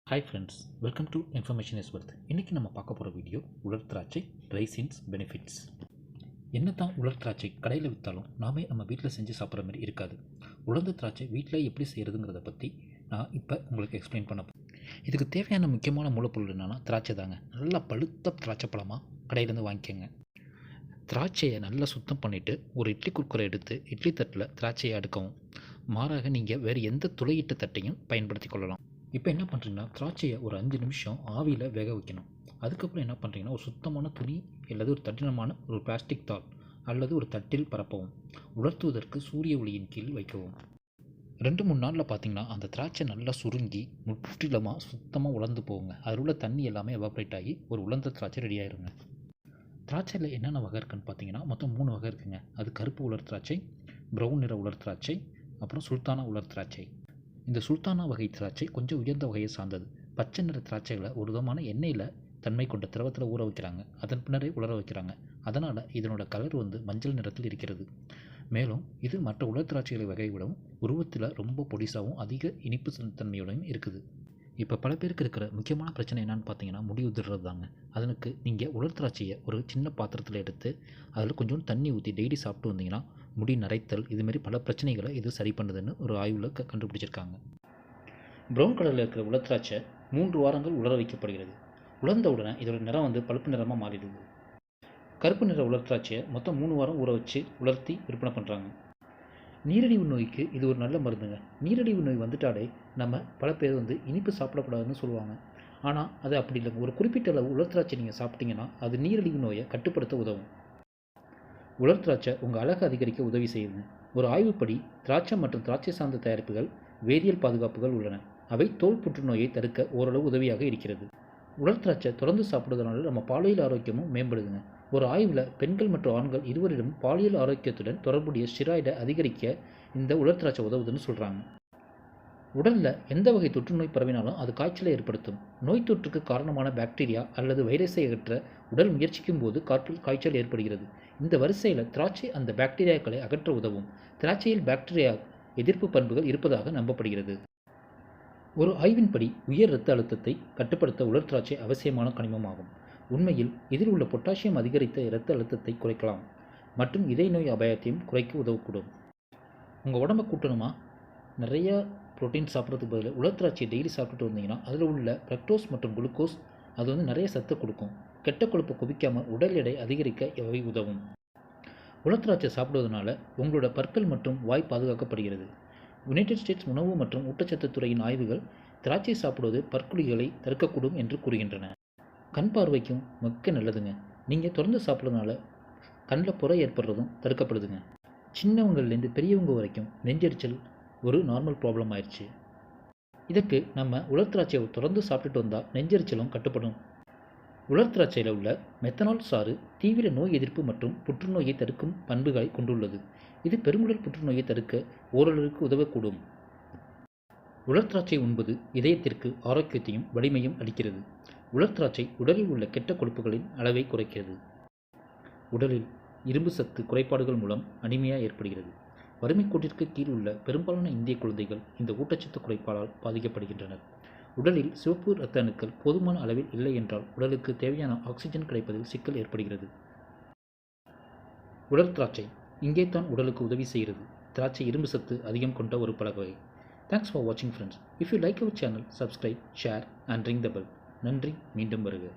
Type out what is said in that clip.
Hi friends, welcome to information is wealth. இன்றைக்கி நம்ம பார்க்க போகிற வீடியோ உலர் திராட்சை ரைசின்ஸ் பெனிஃபிட்ஸ். என்ன தான் உலர் திராட்சை கடையில் விற்றாலும் நாமே நம்ம வீட்டில் செஞ்சு சாப்பிட்ற மாதிரி இருக்காது. உலர்ந்த திராட்சை வீட்டில் எப்படி செய்கிறதுங்கிறத பற்றி நான் இப்போ உங்களுக்கு எக்ஸ்பிளைன் பண்ண போகிறேன். இதுக்கு தேவையான முக்கியமான மூலப்பொருள் என்னென்னா திராட்சை தாங்க. நல்லா பழுத்த திராட்சை பழமாக கடையிலேருந்து வாங்கிக்கோங்க. திராட்சையை நல்லா சுத்தம் பண்ணிவிட்டு ஒரு இட்லி குக்கரை எடுத்து இட்லி தட்டில் திராட்சையை அடுக்கவும். மாறாக நீங்கள் வேறு எந்த துளையிட்ட தட்டையும் பயன்படுத்தி கொள்ளலாம். இப்போ என்ன பண்ணுறீங்கன்னா, திராட்சையை ஒரு 5 நிமிஷம் ஆவியில் வேக வைக்கணும். அதுக்கப்புறம் என்ன பண்ணுறீங்கன்னா, ஒரு சுத்தமான துணி அல்லது ஒரு தடினமான ஒரு பிளாஸ்டிக் தாள் அல்லது ஒரு தட்டில் பரப்பவும். உலர்த்துவதற்கு சூரிய ஒளியின் கீழ் வைக்கவும். 2-3 நாளில் பார்த்தீங்கன்னா அந்த திராட்சை நல்லா சுருங்கி முற்றிலுமாக சுத்தமாக உலர்ந்து போகுங்க. அதில் உள்ள தண்ணி எல்லாமே எவாப்ரேட் ஆகி ஒரு உலர்ந்த திராட்சை ரெடி ஆயிருங்க. திராட்சையில் என்னென்ன வகை இருக்குன்னு பார்த்தீங்கன்னா, மொத்தம் 3 வகை இருக்குங்க. அது கருப்பு உலர் திராட்சை, ப்ரௌன் நிற உலர் திராட்சை, அப்புறம் சுல்தானா உலர் திராட்சை. இந்த சுல்தானா வகை திராட்சை கொஞ்சம் உயர்ந்த வகையை சார்ந்தது. பச்சை நிற திராட்சைகளை ஒரு விதமான எண்ணெயில் தன்மை கொண்ட திரவத்தில் ஊற வைக்கிறாங்க. அதன் பின்னரே உலர வைக்கிறாங்க. அதனால் இதனோட கலர் மஞ்சள் நிறத்தில் இருக்கிறது. மேலும் இது மற்ற உலர் திராட்சைகளை வகையை விடவும் உருவத்தில் ரொம்ப பொடிசாகவும் அதிக இனிப்பு தன்மையோடையும் இருக்குது. இப்போ பல பேருக்கு இருக்கிற முக்கியமான பிரச்சனை என்னென்னு பார்த்தீங்கன்னா, முடி உதிர்றது தாங்க. அதற்கு நீங்கள் உலர் திராட்சையை ஒரு சின்ன பாத்திரத்தில் எடுத்து அதில் கொஞ்சம் தண்ணி ஊற்றி டெய்லி சாப்பிட்டு வந்தீங்கன்னா முடி நரைத்தல் இதுமாரி பல பிரச்சனைகளை இது சரி பண்ணுதுன்னு ஒரு ஆய்வில் கண்டுபிடிச்சிருக்காங்க. ப்ரௌன் கலரில் இருக்கிற உலர் திராட்சை 3 வாரங்கள் உலர வைக்கப்படுகிறது. உலர்ந்த உடனே இதோட நிறம் பழுப்பு நிறமாக மாறிடுது. கருப்பு நிற உலர் திராட்சையை மொத்தம் 3 வாரம் ஊற வச்சு உலர்த்தி விற்பனை பண்ணுறாங்க. நீரிழிவு நோய்க்கு இது ஒரு நல்ல மருந்துங்க. நீரிழிவு நோய் வந்துட்டாலே நம்ம பல பேர் இனிப்பு சாப்பிடக்கூடாதுன்னு சொல்லுவாங்க. ஆனால் அது அப்படி இல்லைங்க. ஒரு குறிப்பிட்ட அளவு உலர் திராட்சை நீங்கள் சாப்பிட்டீங்கன்னா அது நீரிழிவு நோயை கட்டுப்படுத்த உதவும். உலர் திராட்சை உங்கள் அழகு அதிகரிக்க உதவி செய்யுங்க. ஒரு ஆய்வுப்படி திராட்சை மற்றும் திராட்சை சார்ந்த தயாரிப்புகள் வேதியியல் பாதுகாப்புகள் உள்ளன. அவை தோல் புற்றுநோயை தடுக்க ஓரளவு உதவியாக இருக்கிறது. உலர் திராட்சை தொடர்ந்து சாப்பிடுவதனால நம்ம பாலியல் ஆரோக்கியமும் மேம்படுதுங்க. ஒரு ஆய்வில் பெண்கள் மற்றும் ஆண்கள் இருவரிடம் பாலியல் ஆரோக்கியத்துடன் தொடர்புடைய ஸ்டிராய்டை அதிகரிக்க இந்த உலர் திராட்சை உதவுதுன்னு சொல்கிறாங்க. உடலில் எந்த வகை தொற்றுநோய் பரவினாலும் அது காய்ச்சலை ஏற்படுத்தும். நோய் தொற்றுக்கு காரணமான பாக்டீரியா அல்லது வைரஸை அகற்ற உடல் முயற்சிக்கும் போது காய்ச்சல் ஏற்படுகிறது. இந்த வரிசையில் திராட்சை அந்த பாக்டீரியாக்களை அகற்ற உதவும். திராட்சையில் பாக்டீரியா எதிர்ப்பு பண்புகள் இருப்பதாக நம்பப்படுகிறது. ஒரு ஆய்வின்படி உயர் இரத்த அழுத்தத்தை கட்டுப்படுத்த உலர் திராட்சை அவசியமான கனிமமாகும். உண்மையில் இதில் உள்ள பொட்டாசியம் அதிகரித்த இரத்த அழுத்தத்தை குறைக்கலாம் மற்றும் இதய நோய் அபாயத்தையும் குறைக்க உதவக்கூடும். உங்கள் உடம்பை கூட்டணுமா நிறைய ப்ரோட்டீன் சாப்பிட்றதுக்கு பதில் உலர் திராட்சையை டெய்லி சாப்பிட்டுட்டு வந்தீங்கன்னா அதில் உள்ள ஃப்ரக்டோஸ் மற்றும் குளுக்கோஸ் அது நிறைய சத்து கொடுக்கும். கெட்ட கொழுப்பை குவிக்காமல் உடல் எடை அதிகரிக்க இவை உதவும். உலர் திராட்சை சாப்பிடுவதனால உங்களோட பற்கள் மற்றும் வாய் பாதுகாக்கப்படுகிறது. யுனைடெட் ஸ்டேட்ஸ் உணவு மற்றும் ஊட்டச்சத்து துறையின் ஆய்வுகள் திராட்சை சாப்பிடுவது பற்குழிகளை தடுக்கக்கூடும் என்று கூறுகின்றன. கண் பார்வைக்கும் மிக்க நல்லதுங்க. நீங்கள் தொடர்ந்து சாப்பிட்றதுனால கண்ணில் புரை ஏற்படுறதும் தடுக்கப்படுதுங்க. சின்னவங்கள்லேருந்து பெரியவங்க வரைக்கும் நெஞ்செரிச்சல் ஒரு நார்மல் ப்ராப்ளம் ஆயிடுச்சு. இதற்கு நம்ம உலர் திராட்சையை தொடர்ந்து சாப்பிட்டுட்டு வந்தால் நெஞ்செரிச்சலும் கட்டுப்படும். உலர் திராட்சையில் உள்ள மெத்தனால் சாறு தீவிர நோய் எதிர்ப்பு மற்றும் புற்றுநோயை தடுக்கும் பண்புகளை கொண்டுள்ளது. இது பெருங்குடல் புற்றுநோயை தடுக்க ஓரளவுக்கு உதவக்கூடும். உலர் திராட்சை உண்பது இதயத்திற்கு ஆரோக்கியத்தையும் வலிமையும் அளிக்கிறது. உலர் திராட்சை உடலில் உள்ள கெட்ட கொழுப்புகளின் அளவை குறைக்கிறது. உடலில் இரும்பு சத்து குறைபாடுகள் மூலம் அனிமியா ஏற்படுகிறது. வறுமை கோட்டிற்கு கீழ் உள்ள பெரும்பாலான இந்திய குழந்தைகள் இந்த ஊட்டச்சத்து குறைபாடால் பாதிக்கப்படுகின்றனர். உடலில் சிவப்பு இரத்த அணுக்கள் போதுமான அளவில் இல்லை என்றால் உடலுக்கு தேவையான ஆக்சிஜன் கிடைப்பதில் சிக்கல் ஏற்படுகிறது. உலர் திராட்சை இங்கே தான் உடலுக்கு உதவி செய்கிறது. திராட்சை இரும்பு சத்து அதிகம் கொண்ட ஒரு பழ வகை. தேங்க்ஸ் ஃபார் வாட்சிங் friends. If you like our channel, subscribe, share and ring the bell. நன்றி. மீண்டும் வருக.